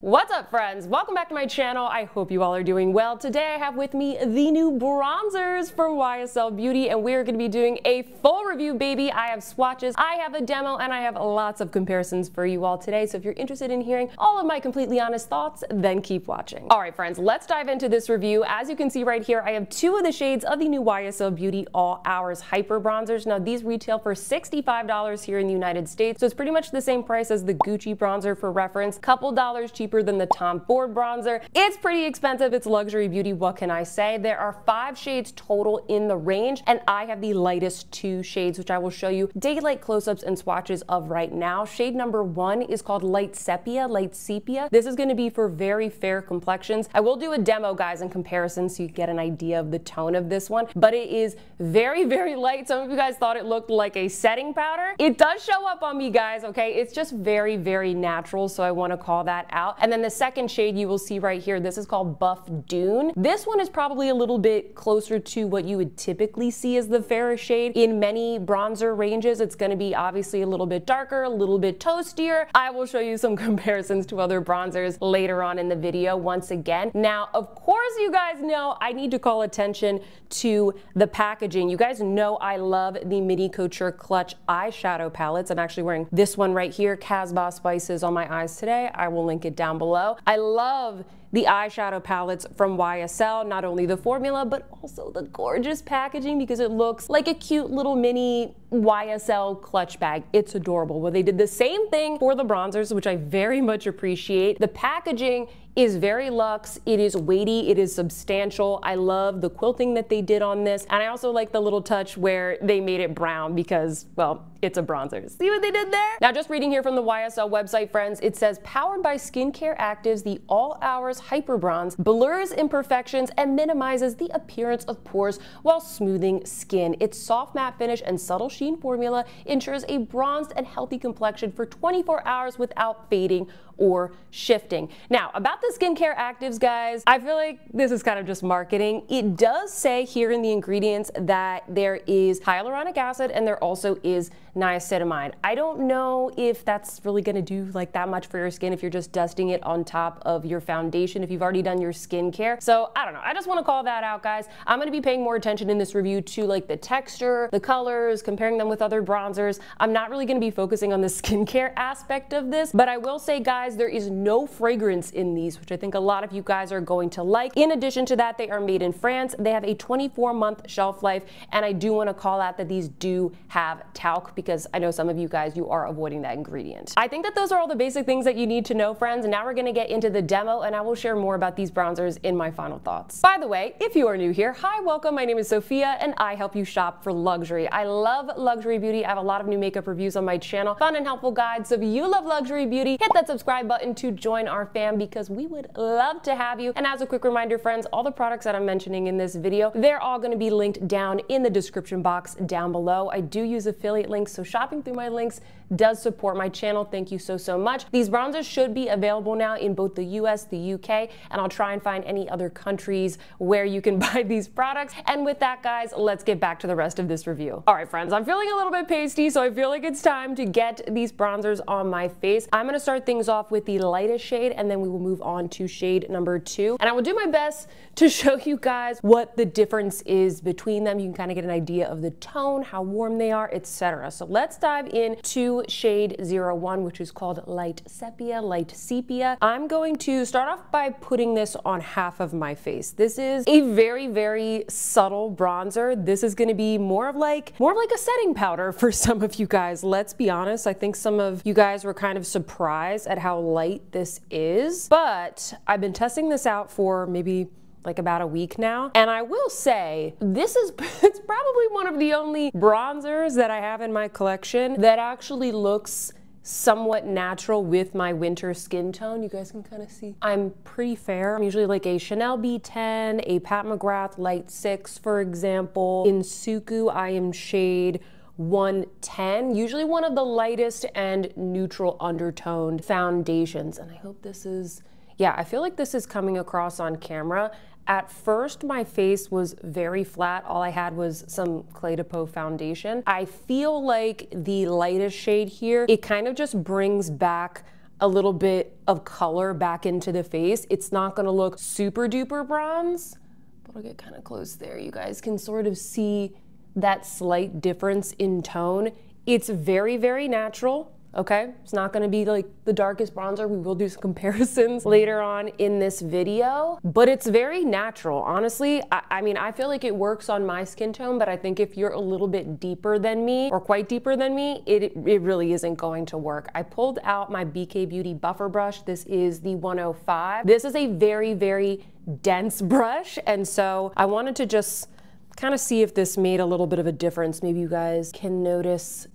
What's up, friends? Welcome back to my channel. I hope you all are doing well. Today I have with me the new bronzers from YSL Beauty, and we're going to be doing a full review, baby. I have swatches, I have a demo, and I have lots of comparisons for you all today. So if you're interested in hearing all of my completely honest thoughts, then keep watching. All right, friends, let's dive into this review. As you can see right here, I have two of the shades of the new YSL Beauty All Hours Hyper Bronzers. Now, these retail for $65 here in the United States, so it's pretty much the same price as the Gucci bronzer for reference. Couple dollars cheaper than the Tom Ford bronzer. It's pretty expensive. It's luxury beauty. What can I say? There are 5 shades total in the range, and I have the lightest 2 shades, which I will show you daylight close-ups and swatches of right now. Shade number 1 is called Light Sepia, Light Sepia. This is going to be for very fair complexions. I will do a demo, guys, in comparison so you get an idea of the tone of this one, but it is very, very light. Some of you guys thought it looked like a setting powder. It does show up on me, guys, okay? It's just very, very natural, so I want to call that out. And then the second shade you will see right here, this is called Buff Dune. This one is probably a little bit closer to what you would typically see as the fairest shade in many bronzer ranges. It's going to be obviously a little bit darker, a little bit toastier. I will show you some comparisons to other bronzers later on in the video once again. Now, of course, you guys know I need to call attention to the packaging. You guys know I love the Mini Couture Clutch eyeshadow palettes. I'm actually wearing this one right here, Casbah Spices, on my eyes today. I will link it down below. I love the eyeshadow palettes from YSL, not only the formula, but also the gorgeous packaging because it looks like a cute little mini YSL clutch bag. It's adorable. Well, they did the same thing for the bronzers, which I very much appreciate. The packaging is very luxe. It is weighty. It is substantial. I love the quilting that they did on this. And I also like the little touch where they made it brown because, well, it's a bronzer. See what they did there? Now, just reading here from the YSL website, friends, it says, powered by skincare actives, the All Hours Hyper Bronze blurs imperfections and minimizes the appearance of pores while smoothing skin. Its soft matte finish and subtle sheen formula ensures a bronzed and healthy complexion for 24 hours without fading or shifting. Now, about the skincare actives, guys, I feel like this is kind of just marketing. It does say here in the ingredients that there is hyaluronic acid and there also is niacinamide. I don't know if that's really gonna do like that much for your skin if you're just dusting it on top of your foundation, if you've already done your skincare. So I don't know, I just wanna call that out, guys. I'm gonna be paying more attention in this review to like the texture, the colors, comparing them with other bronzers. I'm not really gonna be focusing on the skincare aspect of this, but I will say, guys, there is no fragrance in these, which I think a lot of you guys are going to like. In addition to that, they are made in France. They have a 24-month shelf life, and I do wanna call out that these do have talc because I know some of you guys, you are avoiding that ingredient. I think that those are all the basic things that you need to know, friends. And now we're gonna get into the demo, and I will share more about these bronzers in my final thoughts. By the way, if you are new here, hi, welcome. My name is Sophia, and I help you shop for luxury. I love luxury beauty. I have a lot of new makeup reviews on my channel, fun and helpful guides. So if you love luxury beauty, hit that subscribe button to join our fam because we would love to have you. And as a quick reminder, friends, all the products that I'm mentioning in this video, they're all gonna be linked down in the description box down below. I do use affiliate links, so shopping through my links does support my channel. Thank you so, so much. These bronzers should be available now in both the US, the UK, and I'll try and find any other countries where you can buy these products. And with that, guys, let's get back to the rest of this review. All right, friends, I'm feeling a little bit pasty, so I feel like it's time to get these bronzers on my face. I'm gonna start things off with the lightest shade, and then we will move on to shade number 2. And I will do my best to show you guys what the difference is between them. You can kind of get an idea of the tone, how warm they are, etc. So let's dive into shade 01, which is called Light Sepia, Light Sepia. I'm going to start off by putting this on half of my face. This is a very, very subtle bronzer. This is going to be more of like a setting powder for some of you guys. Let's be honest. I think some of you guys were kind of surprised at how light this is, but I've been testing this out for maybe like about a week now. And I will say, this is it's probably one of the only bronzers that I have in my collection that actually looks somewhat natural with my winter skin tone. You guys can kind of see I'm pretty fair. I'm usually like a Chanel B10, a Pat McGrath Light 6, for example. In Suqqu, I am shade 110, usually one of the lightest and neutral undertoned foundations. And I hope this is, yeah, I feel like this is coming across on camera. At first, my face was very flat. All I had was some Clé de Peau foundation. I feel like the lightest shade here, it kind of just brings back a little bit of color back into the face. It's not gonna look super duper bronze, but I'll get kind of close there. You guys can sort of see that slight difference in tone. It's very, very natural. Okay, it's not gonna be like the darkest bronzer. We will do some comparisons later on in this video, but it's very natural. Honestly, I mean, I feel like it works on my skin tone, but I think if you're a little bit deeper than me or quite deeper than me, it really isn't going to work. I pulled out my BK Beauty buffer brush. This is the 105. This is a very, very dense brush, and so I wanted to just kind of see if this made a little bit of a difference. Maybe you guys can notice.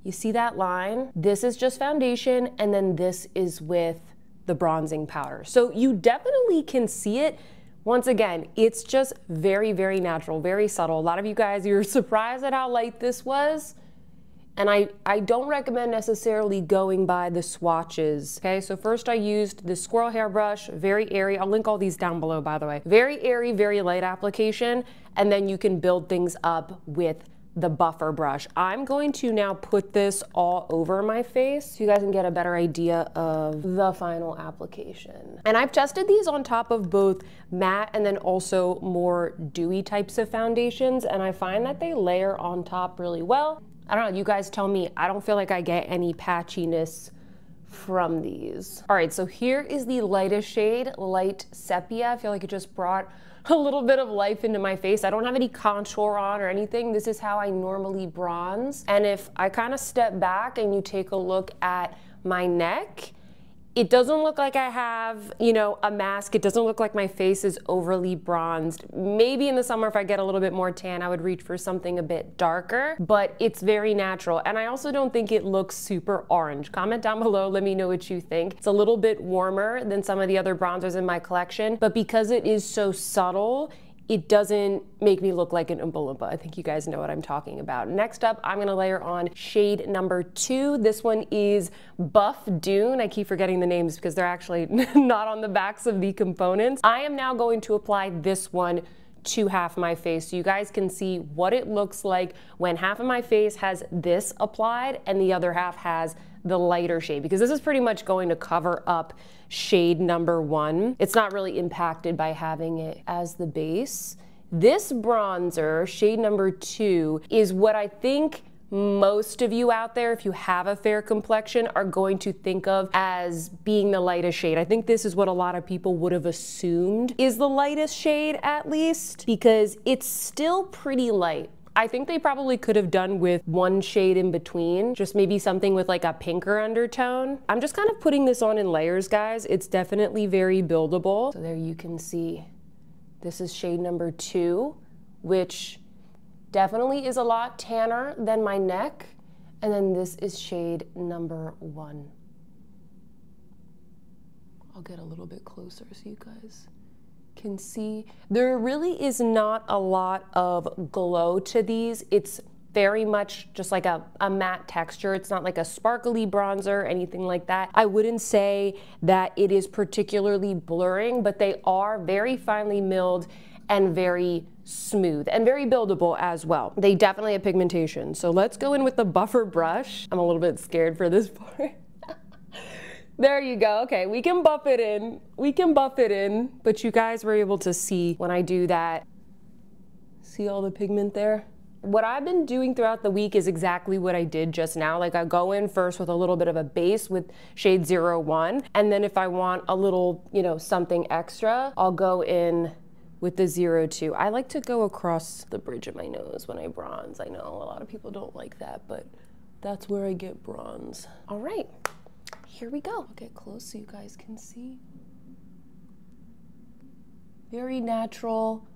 You see that line? This is just foundation, and then this is with the bronzing powder. So you definitely can see it. Once again, it's just very, very natural, very subtle. A lot of you guys, you're surprised at how light this was. And I don't recommend necessarily going by the swatches. Okay, so first I used the squirrel hairbrush, very airy. I'll link all these down below, by the way. Very airy, very light application. And then you can build things up with the buffer brush. I'm going to now put this all over my face so you guys can get a better idea of the final application. And I've tested these on top of both matte and then also more dewy types of foundations, and I find that they layer on top really well. I don't know, you guys tell me. I don't feel like I get any patchiness from these. All right, so here is the lightest shade, Light Sepia. I feel like it just brought a little bit of life into my face. I don't have any contour on or anything. This is how I normally bronze. And if I kind of step back and you take a look at my neck, it doesn't look like I have, you know, a mask. It doesn't look like my face is overly bronzed. Maybe in the summer, if I get a little bit more tan, I would reach for something a bit darker, but it's very natural. And I also don't think it looks super orange. Comment down below, let me know what you think. It's a little bit warmer than some of the other bronzers in my collection, but because it is so subtle, it doesn't make me look like an Oompa Loompa. I think you guys know what I'm talking about. Next up, I'm gonna layer on shade number 2. This one is Buff Dune. I keep forgetting the names because they're actually not on the backs of the components. I am now going to apply this one to half my face so you guys can see what it looks like when half of my face has this applied and the other half has the lighter shade, because this is pretty much going to cover up shade number 1. It's not really impacted by having it as the base. This bronzer, shade number 2, is what I think most of you out there, if you have a fair complexion, are going to think of as being the lightest shade. I think this is what a lot of people would have assumed is the lightest shade, at least, because it's still pretty light. I think they probably could have done with one shade in between, just maybe something with like a pinker undertone. I'm just kind of putting this on in layers, guys. It's definitely very buildable. So there you can see, this is shade number 2, which definitely is a lot tanner than my neck. And then this is shade number 1. I'll get a little bit closer so you guys can see. There really is not a lot of glow to these. It's very much just like a matte texture. It's not like a sparkly bronzer, anything like that. I wouldn't say that it is particularly blurring, but they are very finely milled and very smooth and very buildable as well. They definitely have pigmentation. So let's go in with the buffer brush. I'm a little bit scared for this part. There you go. Okay, we can buff it in. We can buff it in, but you guys were able to see when I do that. See all the pigment there? What I've been doing throughout the week is exactly what I did just now. Like I go in first with a little bit of a base with shade 01, and then if I want a little, you know, something extra, I'll go in with the 02. I like to go across the bridge of my nose when I bronze. I know a lot of people don't like that, but that's where I get bronze. All right. Here we go. I'll get close so you guys can see. Very natural,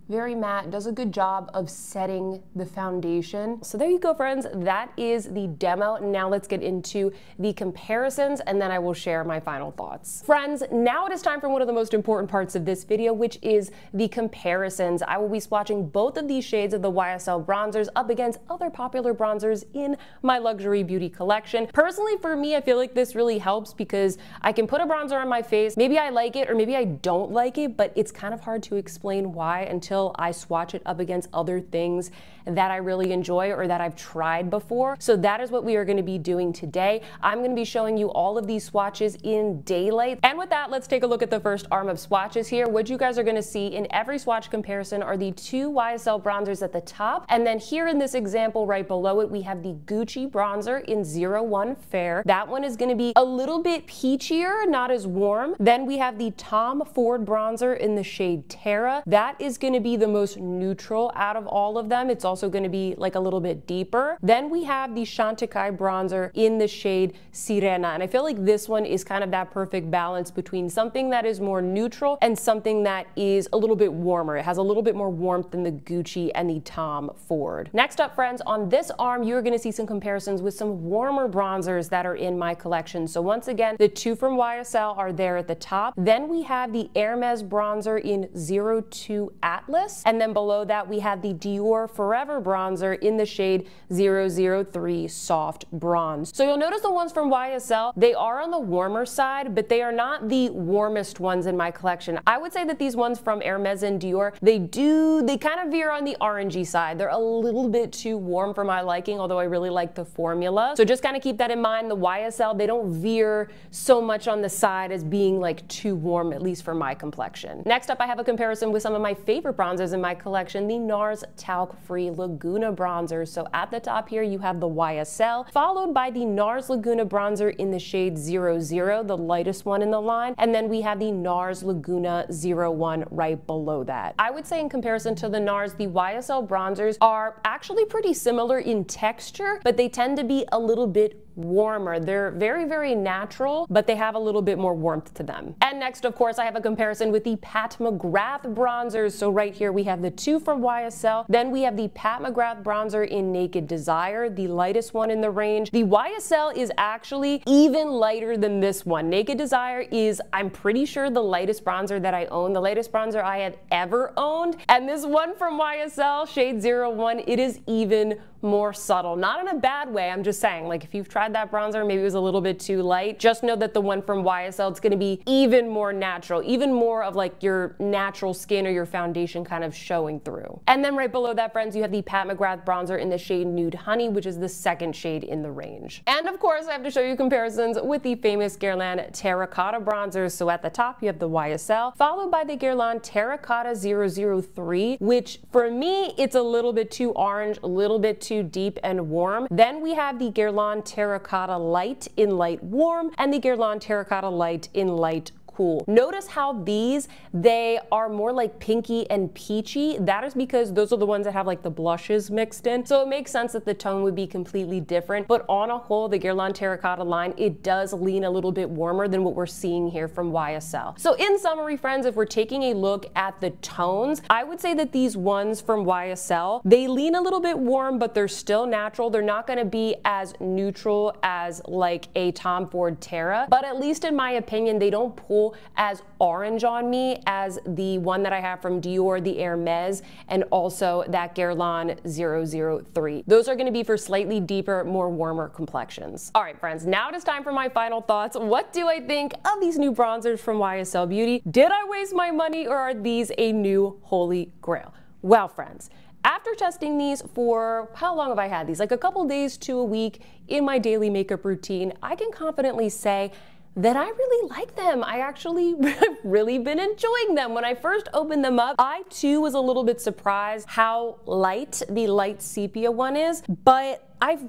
very matte, does a good job of setting the foundation. So there you go, friends. That is the demo. Now let's get into the comparisons and then I will share my final thoughts. Friends, now it is time for one of the most important parts of this video, which is the comparisons. I will be swatching both of these shades of the YSL bronzers up against other popular bronzers in my luxury beauty collection. Personally, for me, I feel like this really helps because I can put a bronzer on my face. Maybe I like it or maybe I don't like it, but it's kind of hard to explain why until until I swatch it up against other things that I really enjoy or that I've tried before. So that is what we are going to be doing today. I'm going to be showing you all of these swatches in daylight. And with that, let's take a look at the first arm of swatches here. What you guys are going to see in every swatch comparison are the two YSL bronzers at the top. And then here in this example right below it, we have the Gucci bronzer in 01 Fair. That one is going to be a little bit peachier, not as warm. Then we have the Tom Ford bronzer in the shade Terra. That is going to be the most neutral out of all of them. It's also going to be like a little bit deeper. Then we have the Chantecaille bronzer in the shade Sirena. And I feel like this one is kind of that perfect balance between something that is more neutral and something that is a little bit warmer. It has a little bit more warmth than the Gucci and the Tom Ford. Next up, friends, on this arm, you're going to see some comparisons with some warmer bronzers that are in my collection. So once again, the two from YSL are there at the top. Then we have the Hermes bronzer in 02 Atlas. And then below that, we have the Dior Forever bronzer in the shade 003 Soft Bronze. So you'll notice the ones from YSL, they are on the warmer side, but they are not the warmest ones in my collection. I would say that these ones from Hermes and Dior, they kind of veer on the orangey side. They're a little bit too warm for my liking, although I really like the formula. So just kind of keep that in mind. The YSL, they don't veer so much on the side as being like too warm, at least for my complexion. Next up, I have a comparison with some of my favorite bronzers in my collection, the NARS Talc-Free Laguna bronzer. So at the top here, you have the YSL, followed by the NARS Laguna bronzer in the shade 00, the lightest one in the line. And then we have the NARS Laguna 01 right below that. I would say in comparison to the NARS, the YSL bronzers are actually pretty similar in texture, but they tend to be a little bit warmer. They're very, very natural, but they have a little bit more warmth to them. And next, of course, I have a comparison with the Pat McGrath bronzers. So right here, we have the two from YSL. Then we have the Pat McGrath bronzer in Naked Desire, the lightest one in the range. The YSL is actually even lighter than this one. Naked Desire is, I'm pretty sure, the lightest bronzer that I own, the lightest bronzer I have ever owned. And this one from YSL, shade 01, it is even more subtle. Not in a bad way, I'm just saying, like if you've tried that bronzer, maybe it was a little bit too light, just know that the one from YSL, it's gonna be even more natural, even more of like your natural skin or your foundation kind of showing through. And then right below that, friends, you have the Pat McGrath bronzer in the shade Nude Honey, which is the second shade in the range. And of course, I have to show you comparisons with the famous Guerlain Terracotta bronzers. So at the top, you have the YSL, followed by the Guerlain Terracotta 003, which for me, it's a little bit too orange, a little bit too deep and warm. Then we have the Guerlain Terracotta Light in Light Warm and the Guerlain Terracotta Light in Light Cool. Notice how these, they are more like pinky and peachy. That is because those are the ones that have like the blushes mixed in. So it makes sense that the tone would be completely different. But on a whole, the Guerlain Terracotta line, it does lean a little bit warmer than what we're seeing here from YSL. So in summary, friends, if we're taking a look at the tones, I would say that these ones from YSL, they lean a little bit warm, but they're still natural. They're not going to be as neutral as like a Tom Ford Terra, but at least in my opinion, they don't pull as orange on me as the one that I have from Dior, the Hermes, and also that Guerlain 003. Those are going to be for slightly deeper, more warmer complexions. All right, friends, now it is time for my final thoughts. What do I think of these new bronzers from YSL Beauty? Did I waste my money, or are these a new holy grail? Well, friends, after testing these for, how long have I had these? Like a couple days to a week in my daily makeup routine, I can confidently say that I really like them. I actually really been enjoying them. When I first opened them up, I too was a little bit surprised how light the light sepia one is, but I've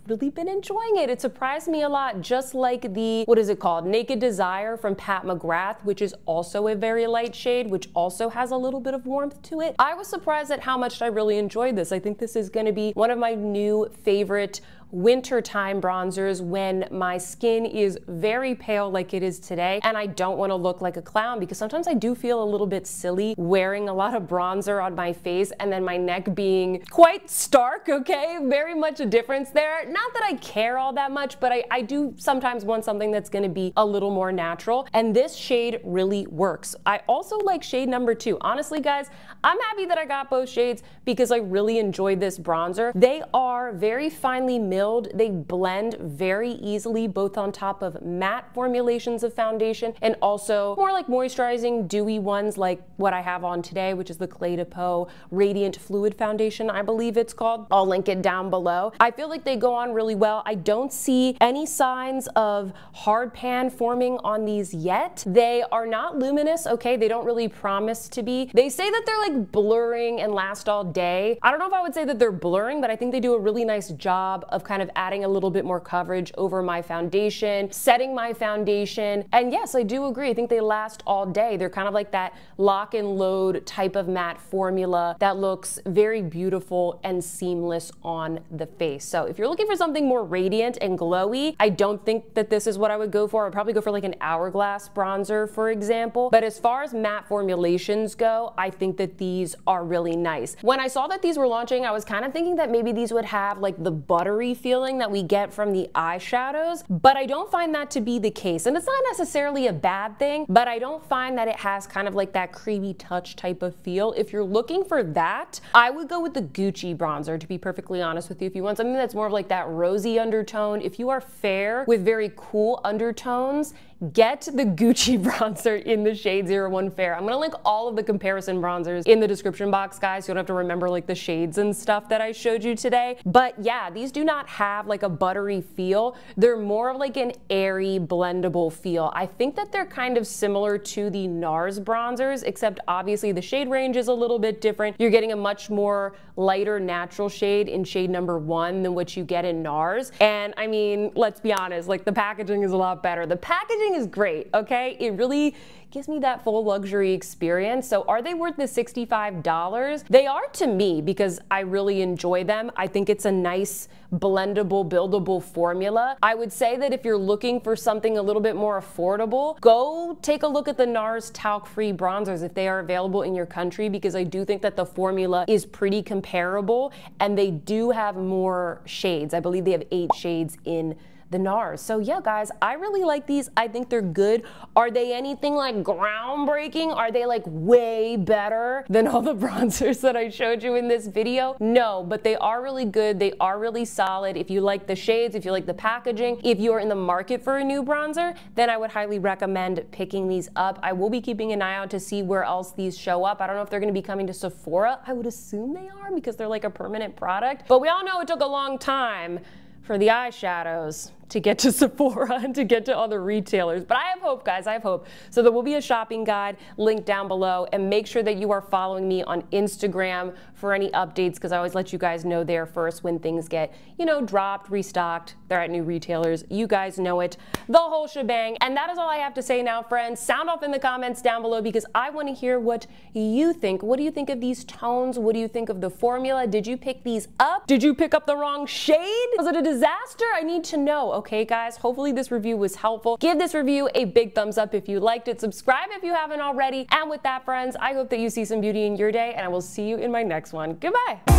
really been enjoying it. It surprised me a lot, just like the, what is it called? Naked Desire from Pat McGrath, which is also a very light shade, which also has a little bit of warmth to it. I was surprised at how much I really enjoyed this. I think this is gonna be one of my new favorite wintertime bronzers when my skin is very pale like it is today and I don't want to look like a clown, because sometimes I do feel a little bit silly wearing a lot of bronzer on my face and then my neck being quite stark, okay? Very much a difference difference there. Not that I care all that much, but I do sometimes want something that's gonna be a little more natural, and this shade really works. I also like shade number 2. Honestly, guys, I'm happy that I got both shades because I really enjoyed this bronzer. They are very finely milled. They blend very easily, both on top of matte formulations of foundation and also more like moisturizing, dewy ones like what I have on today, which is the Clé de Peau Radiant Fluid Foundation, I believe it's called. I'll link it down below. I feel like they go on really well. I don't see any signs of hard pan forming on these yet. They are not luminous, okay? They don't really promise to be. They say that they're like blurring and last all day. I don't know if I would say that they're blurring, but I think they do a really nice job of kind of adding a little bit more coverage over my foundation, setting my foundation. And yes, I do agree. I think they last all day. They're kind of like that lock and load type of matte formula that looks very beautiful and seamless on the face. So if you're looking for something more radiant and glowy, I don't think that this is what I would go for. I'd probably go for like an Hourglass bronzer, for example. But as far as matte formulations go, I think that these are really nice. When I saw that these were launching, I was kind of thinking that maybe these would have like the buttery feeling that we get from the eyeshadows, but I don't find that to be the case. And it's not necessarily a bad thing, but I don't find that it has kind of like that creamy touch type of feel. If you're looking for that, I would go with the Gucci bronzer, to be perfectly honest with you. If you want something that's more of like that rosy undertone, if you are fair with very cool undertones, get the Gucci bronzer in the shade 01 Fair. I'm gonna link all of the comparison bronzers in the description box, guys. You don't have to remember like the shades and stuff that I showed you today. But yeah, these do not have like a buttery feel. They're more of like an airy, blendable feel. I think that they're kind of similar to the NARS bronzers, except obviously the shade range is a little bit different. You're getting a much more lighter natural shade in shade number 1 than what you get in NARS. And I mean, let's be honest, like the packaging is a lot better. The packaging is great, okay? It really gives me that full luxury experience. So are they worth the $65? They are to me because I really enjoy them. I think it's a nice blendable, buildable formula. I would say that if you're looking for something a little bit more affordable, go take a look at the NARS talc-free bronzers if they are available in your country, because I do think that the formula is pretty comparable and they do have more shades. I believe they have 8 shades in the NARS. So yeah, guys, I really like these. I think they're good. Are they anything like groundbreaking? Are they like way better than all the bronzers that I showed you in this video? No, but they are really good. They are really solid. If you like the shades, if you like the packaging, if you are in the market for a new bronzer, then I would highly recommend picking these up. I will be keeping an eye out to see where else these show up. I don't know if they're gonna be coming to Sephora. I would assume they are because they're like a permanent product, but we all know it took a long time for the eyeshadows to get to Sephora and to get to other retailers. But I have hope, guys, I have hope. So there will be a shopping guide linked down below, and make sure that you are following me on Instagram for any updates, because I always let you guys know there first when things get, you know, dropped, restocked, they're at new retailers. You guys know it, the whole shebang. And that is all I have to say now, friends. Sound off in the comments down below because I want to hear what you think. What do you think of these tones? What do you think of the formula? Did you pick these up? Did you pick up the wrong shade? Was it a disaster? I need to know. Okay, guys, hopefully this review was helpful. Give this review a big thumbs up if you liked it. Subscribe if you haven't already. And with that, friends, I hope that you see some beauty in your day, and I will see you in my next one. Goodbye.